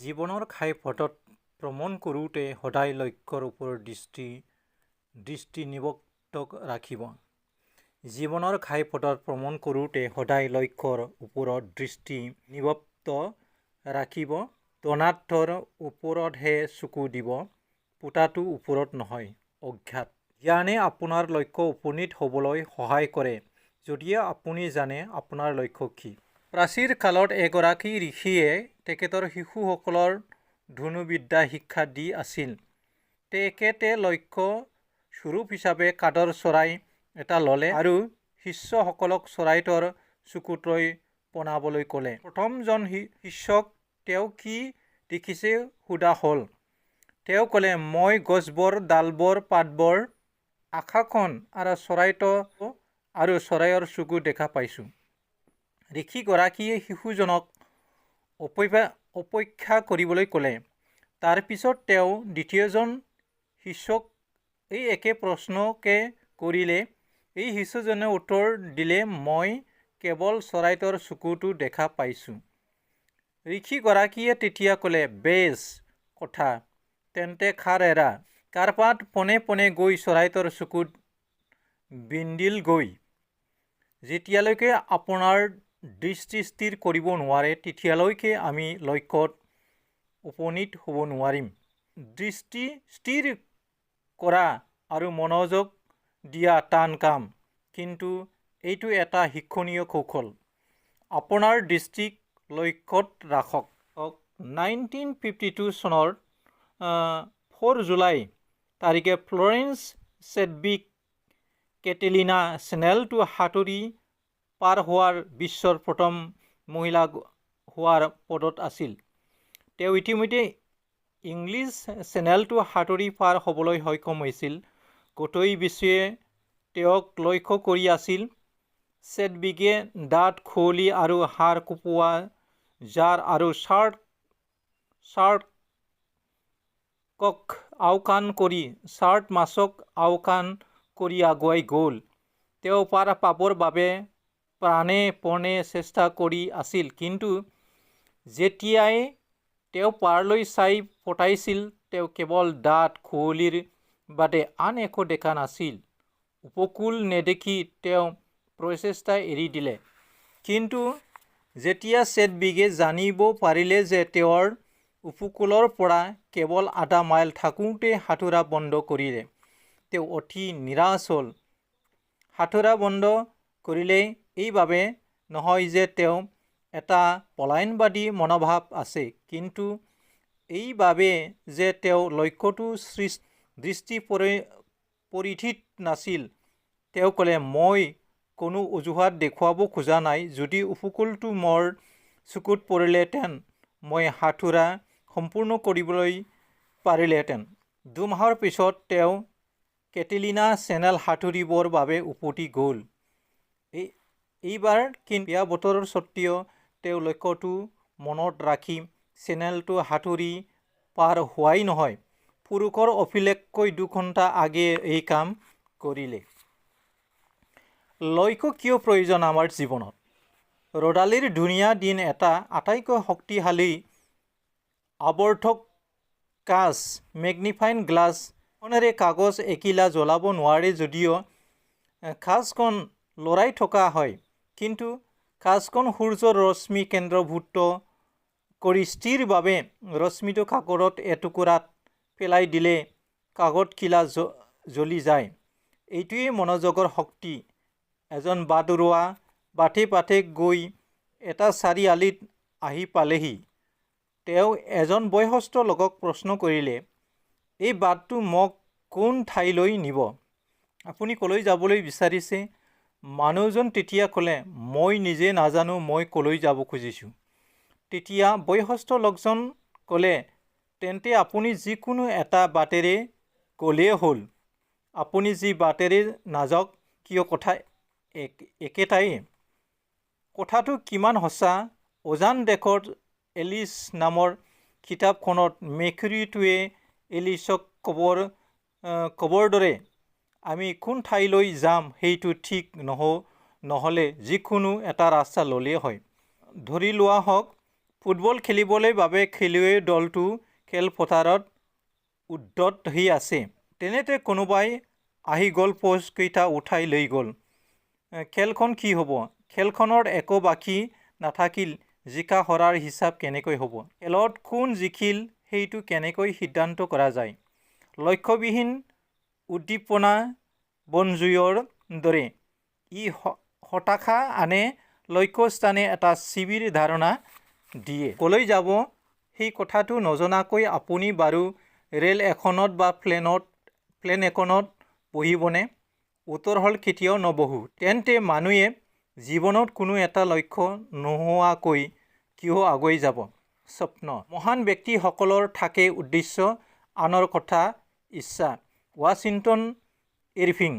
জীৱনৰ ঘাইপথত ভ্ৰমণ কৰোঁতে সদায় লক্ষ্যৰ ওপৰত দৃষ্টি নিবদ্ধ ৰাখিব। জীৱনৰ ঘাইপথত ভ্ৰমণ কৰোঁতে সদায় লক্ষ্যৰ ওপৰত দৃষ্টি নিবদ্ধ ৰাখিব। ধনাত্মৰ ওপৰতহে চকু দিব, ফুটাটোৰ ওপৰত নহয়। অজ্ঞাত জ্ঞানে আপোনাৰ লক্ষ্য উপনীত হ'বলৈ সহায় কৰে, যদিও আপুনি জানে আপোনাৰ লক্ষ্য কি। প্ৰাচীন কালত এগৰাকী ঋষিয়ে তেখেতৰ শিশুসকলৰ ধনুৰ্বিদ্যা শিক্ষা দি আছিল। তেখেতে লক্ষ্য স্বৰূপ হিচাপে কাঠৰ চৰাই এটা ল'লে আৰু শিষ্যসকলক চৰাইটোৰ চকুটোৱে বনাবলৈ ক'লে। প্ৰথমজন শিষ্যক তেওঁ কি দেখিছে সোধা হ'ল। তেওঁ ক'লে, মই গছবোৰ, ডালবোৰ, পাতবোৰ, আকাশখন আৰু চৰাইটো আৰু চৰাইৰ চকু দেখা পাইছোঁ। ঋষিগৰাকীয়ে শিশুজনক অপেক্ষা কৰিবলৈ ক'লে। তাৰ পিছত তেওঁ দ্বিতীয়জন শিষ্যক এই একে প্ৰশ্নকে কৰিলে। এই শিশুজনে উত্তৰ দিলে, মই কেৱল চৰাইটোৰ চকুটো দেখা পাইছোঁ। ঋষিগৰাকীয়ে তেতিয়া ক'লে, বেছ কথা, তেন্তে খাৰ এৰা। কাৰ্পাত পোনে পোনে গৈ চৰাইটোৰ চকুত বিন্ধিলগৈ। যেতিয়ালৈকে আপোনাৰ দৃষ্টি স্থিৰ কৰিব নোৱাৰে, তেতিয়ালৈকে আমি লক্ষ্যত উপনীত হ'ব নোৱাৰিম। দৃষ্টি স্থিৰ কৰা আৰু মনোযোগ দিয়া টান কাম, কিন্তু এইটো এটা শিক্ষণীয় কৌশল। আপোনাৰ দৃষ্টিক লক্ষ্যত ৰাখক। 1952 চনৰ 4 জুলাই তাৰিখে ফ্লৰেন্স চেডৱিক কেটেলিনা চেনেলটো সাঁতুৰি পাৰ হোৱাৰ বিশ্বৰ প্ৰথম মহিলা হোৱাৰ পদত আছিল। তেওঁ ইতিমধ্যে ইংলিছ চেনেলটো সাঁতুৰি পাৰ হ'বলৈ সক্ষম হৈছিল। গোটেই বিশ্বই তেওঁক লক্ষ্য কৰি আছিল। চেডৱিকে দাঁত খুৱলি আৰু হাড় কঁপোৱা জাল আৰু শাৰ্কক মাছক আওকাণ কৰি আগুৱাই গ'ল। তেওঁ পাৰ পাবৰ বাবে প্ৰাণপণে চেষ্টা কৰি আছিল, কিন্তু যেতিয়াই তেওঁ পাৰলৈ চাই পঠাইছিল, তেওঁ কেৱল দাঁত খুৱলিৰ বাদে আন একো দেখা নাছিল। উপকূল নেদেখি তেওঁ প্ৰচেষ্টা এৰি দিলে। কিন্তু যেতিয়া চেডৱিকে জানিব পাৰিলে যে তেওঁৰ উপকূলৰ পৰা কেৱল আধা মাইল থাকোঁতেই সাঁতোৰা বন্ধ কৰিলে, তেওঁ অতি নিৰাশ হ'ল। সাঁতোৰা বন্ধ কৰিলে এইবাবে নহয় যে তেওঁৰ এটা পলায়নবাদী মনোভাৱ আছে, কিন্তু এইবাবে যে তেওঁৰ লক্ষ্যটো দৃষ্টি পৰিধিত নাছিল। তেওঁ ক'লে, মই কোনো অজুহাত দেখুৱাব খোজা নাই। যদি উপকূলটো মোৰ চকুত পৰিলহেঁতেন, মই সাঁতোৰা সম্পূৰ্ণ কৰিবলৈ পাৰিলোহেঁতেন। 2 মাহৰ পিছত তেওঁ কেটেলিনা চেনেল সাঁতুৰিবৰ বাবে উভতি গ'ল। এইবাৰ কিন্তু বেয়া বতৰ স্বত্বেও তেওঁ লক্ষ্যটো মনত ৰাখি চেনেলটো সাঁতুৰি পাৰ হোৱাই নহয়, পুৰুষৰ অভিলেখতকৈ 2 ঘণ্টা আগেয়ে এই কাম কৰিলে। লক্ষ্য কিয় প্ৰয়োজন আমাৰ জীৱনত? ৰ'দালিৰ ধুনীয়া দিন এটা আটাইতকৈ শক্তিশালী আৱৰ্ধক কাঁচ মেগনিফাইং গ্লাছ এখনেৰে কাগজ এখিলা জ্বলাব নোৱাৰে যদিও কাঁচখন লৰাই থকা হয়। কিন্তু কাঁচখন সূৰ্যৰ ৰশ্মি কেন্দ্ৰীভূত কৰি স্থিৰভাৱে ৰশ্মিটো কাগজত এটুকুৰাত পেলাই দিলে কাগজখিলা জ্বলি যায়। এইটোৱেই মনোযোগৰ শক্তি। এজন বাটৰুৱা বাটে বাটে গৈ এটা চাৰিআলিত আহি পালেহি। তেওঁ এজন বয়সস্থ লোকক প্ৰশ্ন কৰিলে, এই বাটটো মোক কোন ঠাইলৈ নিব? আপুনি কলৈ যাবলৈ বিচাৰিছে? মানুহজন তেতিয়া ক'লে, মই নিজে নাজানো মই কলৈ যাব খুজিছোঁ। তেতিয়া বয়সস্থ লোকজন ক'লে, তেন্তে আপুনি যিকোনো এটা বাটেৰে গ'লেই হ'ল। আপুনি যি বাটেৰে নাযাওক কিয়, কথা একেটাই। কথাটো কিমান সঁচা! অজান দেশৰ এলিচ নামৰ কিতাপখনত মেকুৰীটোৱে এলিচক ক'বৰ দৰে, আমি কোন ঠাইলৈ যাম সেইটো ঠিক নহ'লে যিকোনো এটা ৰাস্তা ল'লেই হয়। ধৰি লোৱা হওক, ফুটবল খেলিবলৈ বাবে খেলুৱৈ দলটো খেলপথাৰত উদ্যত হৈ আছে। তেনেতে কোনোবাই আহি গ'ল পোষ্টকেইটা উঠাই লৈ গ'ল। খেলখন কি হ'ব? খেলখনৰ একো বাকী নাথাকিল। জিকা হৰাৰ হিচাপ কেনেকৈ হ'ব? খেলত কোন জিকিল সেইটো কেনেকৈ সিদ্ধান্ত কৰা যায়? লক্ষ্যবিহীন উদ্দীপনা বনজুইৰ দৰে। ই হতাশা আনে, লক্ষ্যস্থানে এটা শিবিৰ ধাৰণা দিয়ে। ক'লৈ যাব সেই কথাটো নজনাকৈ আপুনি বাৰু ৰেল এখনত বা প্লেন এখনত বহিবনে? উত্তৰ হ'ল কেতিয়াও নবহো। তেন্তে মানুহে জীৱনত কোনো এটা লক্ষ্য নোহোৱাকৈ কিয় আগুৱাই যাব? স্বপ্ন। মহান ব্যক্তিসকলৰ থাকে উদ্দেশ্য, আনৰ কথা ইচ্ছা। ৱাশ্বিংটন ইৰভিং।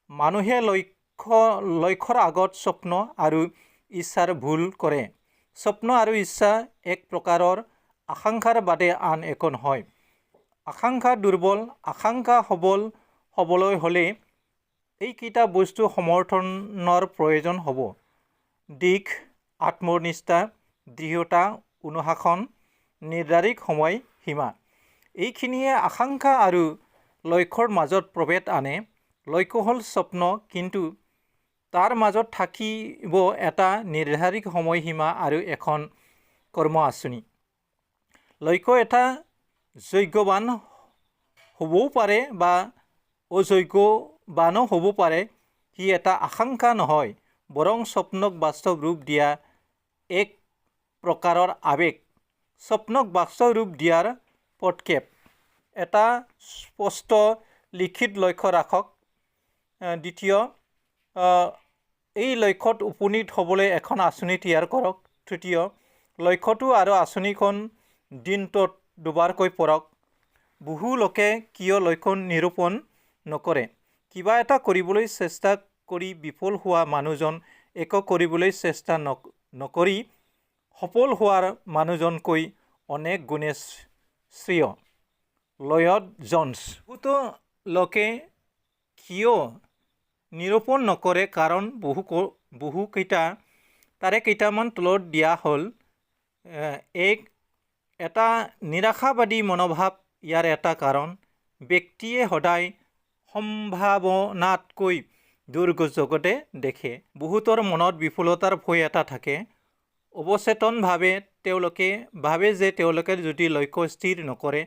মানুহে লক্ষ্যৰ আগত স্বপ্ন আৰু ইচ্ছাৰ ভুল কৰে। স্বপ্ন আৰু ইচ্ছা এক প্ৰকাৰৰ, আকাংক্ষাৰ বাদে আন একো নহয়। আকাংক্ষা দুৰ্বল, আকাংক্ষা সবল হ'বলৈ হ'লে এইকেইটা বস্তু সমৰ্থনৰ প্ৰয়োজন হ'ব। দিশ, আত্মনিষ্ঠা, দৃঢ়তা, অনুশাসন, নিৰ্ধাৰিত সময়সীমা। এইখিনিয়ে আকাংক্ষা আৰু লক্ষ্যৰ মাজত প্ৰভেদ আনে। লক্ষ্য হ'ল স্বপ্ন, কিন্তু তাৰ মাজত থাকিব এটা নিৰ্ধাৰিত সময়সীমা আৰু এখন কৰ্ম আঁচনি। লক্ষ্য এটা যজ্ঞবান হ'বও পাৰে বা অযজ্ঞবানো হ'ব পাৰে। সি এটা আকাংক্ষা নহয়, বৰং স্বপ্নক বাস্তৱ ৰূপ দিয়া এক প্ৰকাৰৰ আৱেগ। স্বপ্নক বাস্তৱ ৰূপ দিয়াৰ পদক্ষেপ। এটা স্পষ্ট লিখিত লক্ষ্য ৰাখক। দ্বিতীয়, এই লক্ষ্যত উপনীত হ'বলৈ এখন আঁচনি তৈয়াৰ কৰক। তৃতীয়, লক্ষ্যটো আৰু আঁচনিখন দিনটোত দুবাৰকৈ পঢ়ক। বহু লোকে কিয় লক্ষ্য নিৰূপণ নকৰে? কিবা এটা কৰিবলৈ চেষ্টা কৰি বিফল হোৱা মানুহজন একো কৰিবলৈ চেষ্টা নকৰি সফল হোৱাৰ মানুহজনকৈ অনেক গুণে শ্ৰেয়। Lloyd Jones. বহুতো লোকে কিয় নিৰূপণ নকৰে? কাৰণ তাৰে কেইটামান তলত দিয়া হ'ল। এটা নিৰাশাবাদী মনোভাৱ ইয়াৰ এটা কাৰণ। ব্যক্তিয়ে সদায় সম্ভাৱনাতকৈ দূৰ জগতে দেখে। বহুতৰ মনত বিফলতাৰ ভয় এটা থাকে। অৱচেতনভাৱে তেওঁলোকে ভাবে যে তেওঁলোকে যদি লক্ষ্য স্থিৰ নকৰে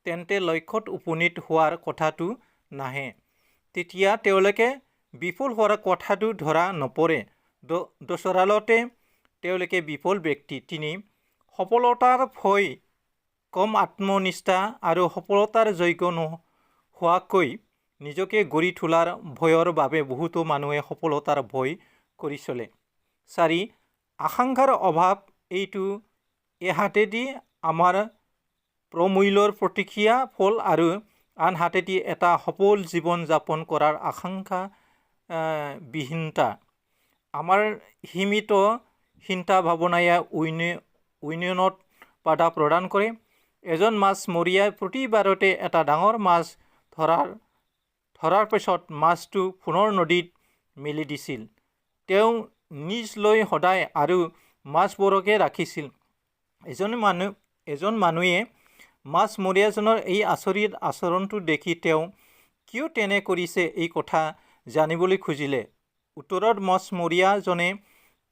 তেন্তে লক্ষ্যত উপনীত হোৱাৰ কথাটো নাহে। তেতিয়া তেওঁলোকে বিফল হোৱাৰ কথাটো ধৰা নপৰে। দৰাচলতে তেওঁলোকে বিফল ব্যক্তি। তিনি, সফলতাৰ ভয়। কম আত্মনিষ্ঠা আৰু সফলতাৰ যোগ্য নোহোৱাকৈ নিজকে গঢ়ি তোলাৰ ভয়ৰ বাবে বহুতো মানুহে সফলতাৰ ভয় কৰি চলে। চাৰি, আকাংক্ষাৰ অভাৱ। এইটো এহাতেদি আমাৰ প্ৰমূল্যৰ প্ৰতিক্ৰিয়া ফল আৰু আন হাতেদি এটা সফল জীৱন যাপন কৰাৰ আকাংক্ষা বিহীনতা। আমাৰ সীমিত চিন্তা ভাৱনাই উন্নয়নত বাধা প্ৰদান কৰে। এজন মাছমৰীয়াই প্ৰতিবাৰতে এটা ডাঙৰ মাছ ধৰাৰ পিছত মাছটো পুনৰ নদীত মেলি দিছিল। তেওঁ নিজ লৈ সদায় আৰু মাছবোৰকে ৰাখিছিল। এজন মানুহে মাছমৰীয়াজনৰ এই আচৰিত আচৰণটো দেখি তেওঁ কিয় তেনে কৰিছে এই কথা জানিবলৈ খুজিলে। উত্তৰত মাছমৰীয়াজনে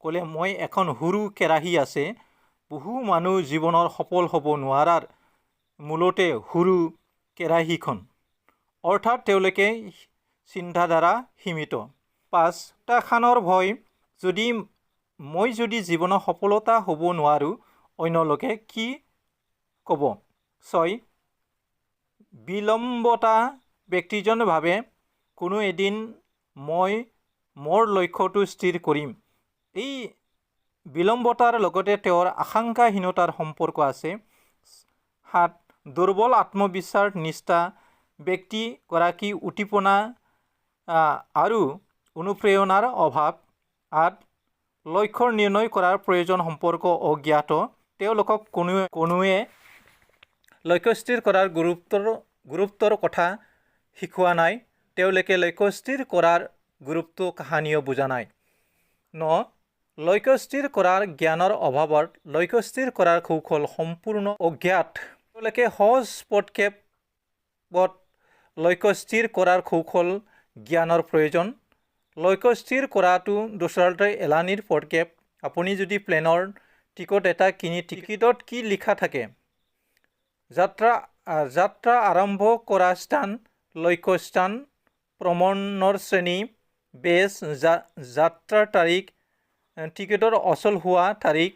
ক'লে, মই এখন সৰু কেৰাহী আছে। বহু মানুহ জীৱনত সফল হ'ব নোৱাৰাৰ মূলতে সৰু কেৰাহীখন। অৰ্থাৎ তেওঁলোকে চিন্তাধাৰা সীমিত। পাঁচ, প্ৰত্যাখ্যানৰ ভয়। মই যদি জীৱনত সফলতা হ'ব নোৱাৰোঁ অন্য লোকে কি ক'ব? ছয়, বিলম্বতা। ব্যক্তিজনে ভাবে কোনো এদিন মই মোৰ লক্ষ্যটো স্থিৰ কৰিম। এই বিলম্বতাৰ লগতে তেওঁৰ আকাংক্ষাহীনতাৰ সম্পৰ্ক আছে। সাত, দুৰ্বল আত্মবিশ্বাস নিষ্ঠা। ব্যক্তিগৰাকী উদ্দীপনা আৰু অনুপ্ৰেৰণাৰ অভাৱ। আঠ, লক্ষ্য নিৰ্ণয় কৰাৰ প্ৰয়োজন সম্পৰ্ক অজ্ঞাত। তেওঁলোকক কোনোৱে লক্ষ্য স্থিৰ কৰাৰ গুৰুত্বৰ কথা শিকোৱা নাই। তেওঁলোকে লক্ষ্য স্থিৰ কৰাৰ গুৰুত্ব কাহানিও বুজা নাই। ন, লক্ষ্য স্থিৰ কৰাৰ জ্ঞানৰ অভাৱত লক্ষ্য স্থিৰ কৰাৰ কৌশল সম্পূৰ্ণ অজ্ঞাত। তেওঁলোকে সহজ পদক্ষেপত লক্ষ্য স্থিৰ কৰাৰ কৌশল জ্ঞানৰ প্ৰয়োজন। লক্ষ্য স্থিৰ কৰাটো দৰাচলতে এলানিৰ পদক্ষেপ। আপুনি যদি প্লেনৰ টিকট এটা কিনি টিকটত কি লিখা থাকে, যাত্ৰা আৰম্ভ কৰা স্থান, লক্ষ্য স্থান, ভ্ৰমণৰ শ্ৰেণী, বেজ, যাত্ৰাৰ তাৰিখ, টিকটৰ অচল হোৱা তাৰিখ।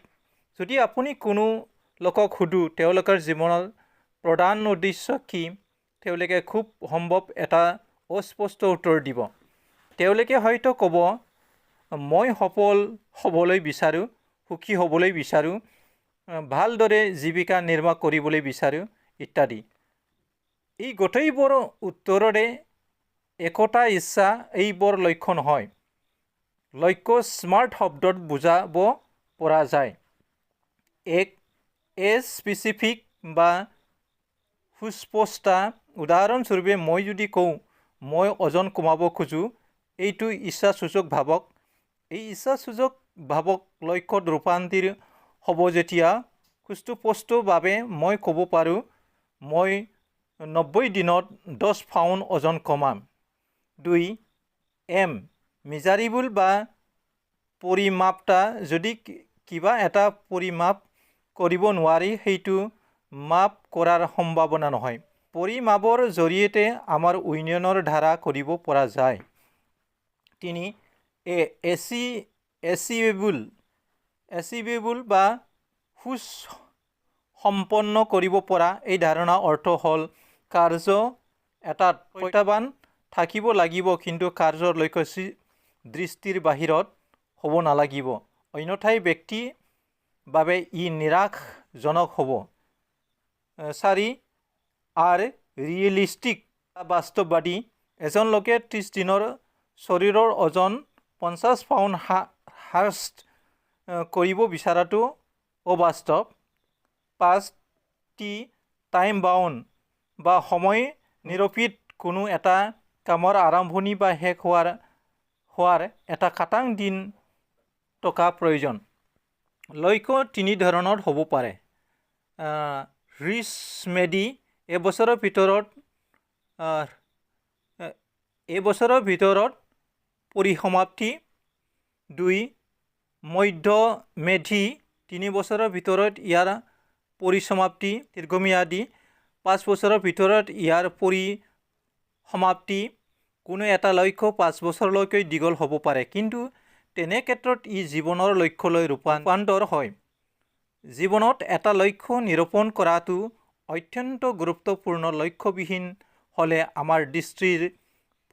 যদি আপুনি কোনো লোকক সোধো তেওঁলোকৰ জীৱনৰ প্ৰধান উদ্দেশ্য কি, তেওঁলোকে খুব সম্ভৱ এটা অস্পষ্ট উত্তৰ দিব। তেওঁলোকে হয়তো ক'ব, মই সফল হ'বলৈ বিচাৰোঁ, সুখী হ'বলৈ বিচাৰোঁ, ভালদৰে জীৱিকা নিৰ্বাহ কৰিবলৈ বিচাৰোঁ ইত্যাদি। এই গোটেইবোৰ উত্তৰৰে একোটা ইচ্ছা, এইবোৰ লক্ষ্য নহয়। লক্ষ্য স্মাৰ্ট শব্দত বুজাব পৰা যায়। এক স্পেচিফিক বা সুস্পষ্ট। উদাহৰণস্বৰূপে মই যদি কওঁ মই ওজন কমাব খোজোঁ, এইটো ইচ্ছাসূচক ভাবক। এই ইচ্ছাসূচক ভাবক লক্ষ্যত ৰূপান্তৰ হ'ব যেতিয়া সুস্পষ্টভাৱে মই ক'ব পাৰোঁ মই 90 দিনত 10 পাউণ্ড ওজন কমাম। 2 মেজাৰেবল বা পৰিমাপটা। যদি কিবা এটা পৰিমাপ কৰিব নোৱাৰি সেইটো মাপ কৰাৰ সম্ভাৱনা নহয়। পৰিমাপৰ জৰিয়তে আমাৰ উন্নয়নৰ ধাৰা কৰিব পৰা যায়। 3 এচিভেবল বা সুসম্পন্ন কৰিব পৰা। এই ধাৰণাৰ অৰ্থ হ'ল কাৰ্য এটাত প্ৰত্যাহ্বান থাকিব লাগিব কিন্তু কাৰ্যৰ লক্ষ্য দৃষ্টিৰ বাহিৰত হ'ব নালাগিব, অন্যথাই ব্যক্তিৰ বাবে ই নিৰাশজনক হ'ব। 4 ৰিয়েলিষ্টিক বা বাস্তৱবাদী। এজন লোকে 30 দিনৰ শৰীৰৰ ওজন 50 পাউণ্ড হ্ৰাস কৰিব বিচৰাটো অবাস্তৱ। 5 টাইম বাউণ্ড বা সময় নিৰপেক্ষ। কোনো এটা কামৰ আৰম্ভণি বা শেষ হোৱাৰ এটা খাটাং দিন থকা প্ৰয়োজন। লক্ষ্য 3 ধৰণৰ হ'ব পাৰে। ৰিচমেডি, এবছৰৰ ভিতৰত পৰিসমাপ্তি। 2 মধ্যমেধি, 3 বছৰৰ ভিতৰত ইয়াৰ পৰিসমাপ্তি দীৰ্ঘম্যাদী। 5 বছৰৰ ভিতৰত ইয়াৰ পৰিসমাপ্তি। কোনো এটা লক্ষ্য 5 বছৰলৈকে দীঘল হ'ব পাৰে কিন্তু তেনে ক্ষেত্ৰত ই জীৱনৰ লক্ষ্যলৈ ৰূপান্তৰ হয়। জীৱনত এটা লক্ষ্য নিৰূপণ কৰাটো অত্যন্ত গুৰুত্বপূৰ্ণ। লক্ষ্যবিহীন হ'লে আমাৰ দৃষ্টিৰ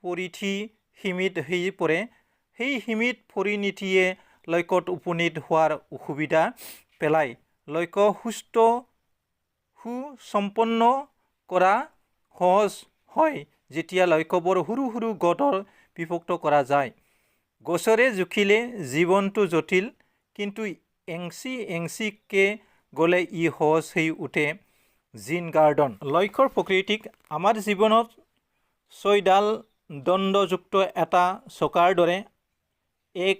পৰিধি সীমিত হৈ পৰে। সেই সীমিত পৰিণতিয়ে লক্ষ্যত উপনীত হোৱাৰ অসুবিধা পেলায়। লক্ষ্য সুসম্পন্ন কৰা সহজ হয় যেতিয়া লক্ষ্যবোৰ সৰু সৰু গোটত বিভক্ত কৰা যায়। গছৰে জোখিলে জীৱনটো জটিল কিন্তু এংচিকে গ'লে ই সহজ হৈ উঠে। জিন গাৰ্ডন। লক্ষ্যৰ প্ৰকৃতিক আমাৰ জীৱনত 6ডাল দণ্ডযুক্ত এটা চকাৰ দৰে। 1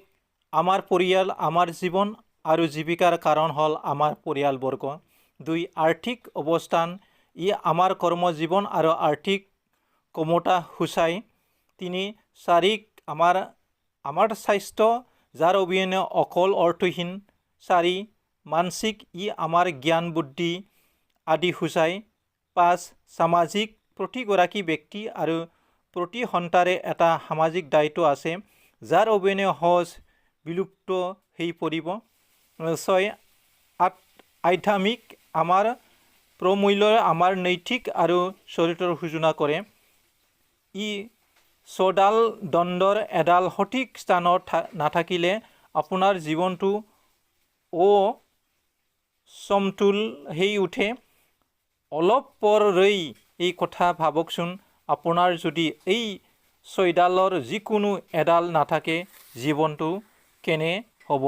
আমাৰ পৰিয়াল, আমাৰ জীৱন আৰু জীৱিকাৰ কাৰণ হ'ল আমাৰ পৰিয়ালবৰ্গ। 2 আৰ্থিক অৱস্থান, ই আমাৰ কৰ্মজীৱন আৰু আৰ্থিক ক্ষমতা সূচায়। 3 আমাৰ স্বাস্থ্য, যাৰ অবিহনে অকল অৰ্থহীন। 4 মানসিক, ই আমাৰ জ্ঞান বুদ্ধি আদি সূচায়। 5 সামাজিক, প্ৰতিগৰাকী ব্যক্তি আৰু প্ৰতি সন্তানৰে এটা সামাজিক দায়িত্ব আছে যাৰ অবিহনে সহজ বিলুপ্ত হৈ পৰিব। 6 আধ্যাত্মিক, আমাৰ প্ৰমূল্যই আমাৰ নৈতিক আৰু চৰিত্ৰৰ সূচনা কৰে। ই 6ডাল দণ্ডৰ এডাল সঠিক স্থানত নাথাকিলে আপোনাৰ জীৱনটো অসমতুল হৈ উঠে। অলপ পৰ ৰৈ এই কথা ভাবকচোন, আপোনাৰ যদি এই 6ডালৰ যিকোনো এডাল নাথাকে জীৱনটো কেনে হ'ব।